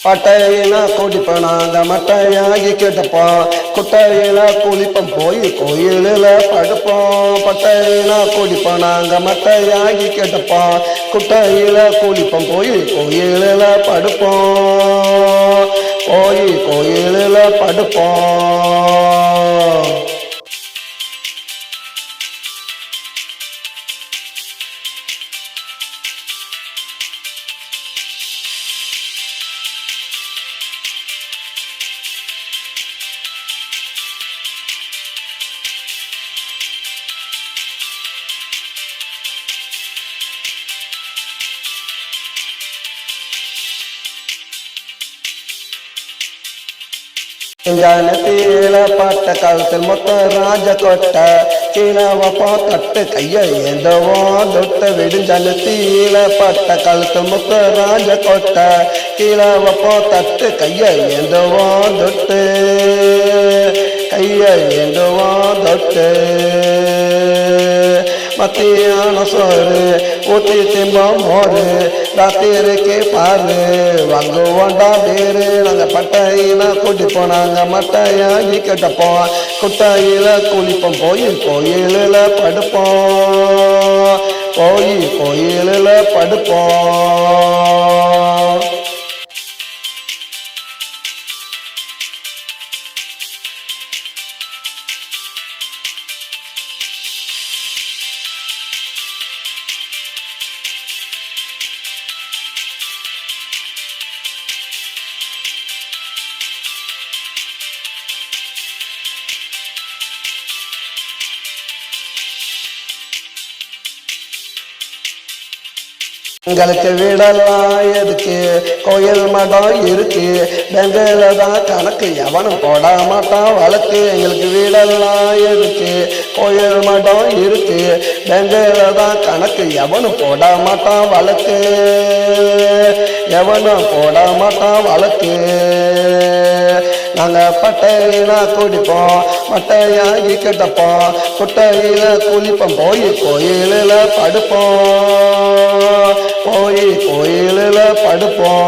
பட்டையில குடிப்போம் நாங்க மட்டையாகி கேட்டப்போம், குட்டையில குளிப்போம் போய் கோயிலில் படுப்போம். பட்டையில குடிப்போம் நாங்க மட்டையாகி கேட்டப்போம், குட்டையில குளிப்போம் போய் கோயிலில் படுப்போம், போய் கோயிலில் படுப்போம். ஜானத்தில பாட்ட காலத்தில் மொத்த ராஜ கொட்ட கீழவப்பா தட்டு கைய ஏந்தவோ தொட்ட விடுஞ்சனத்தில பாட்ட காலத்தில் மொத்த ராஜ கொட்ட கீழவப்பா தட்டு கைய ஏந்தவோ தொட்டு கைய ஏந்தவோ தொட்டு மத்தியான சோறு ஊற்றி திம்பம் மோறு ராத்திரிக்கு பாரு வாங்குவோண்டா பேரு. நாங்கள் பட்டையில கூட்டி போனாங்க மட்டையாகி கேட்டப்போம், குட்டையில குளிப்போம் போய் கோயிலில் படுப்போம், போய் கோயிலில் படுப்போம். எங்களுக்கு வீடெல்லாம் எதுக்கு கோயில் மடம் இருக்கு, பெங்கையில தான் கணக்கு எவனும் போட மாட்டான் வழக்கு. எங்களுக்கு வீடெல்லாம் எதுக்கு கோயில் மடம் இருக்கு, பெங்கையில தான் கணக்கு எவனும் போட மாட்டான் வழக்கு, எவனும் போட மாட்டான் வழக்கு. நாங்கள் பட்டையில குடிப்போம் மட்டையாகி கட்டப்போம், குட்டையில குளிப்போம் போய் கோயிலில் படுப்போம், போய் கோயிலில் படுப்போம்.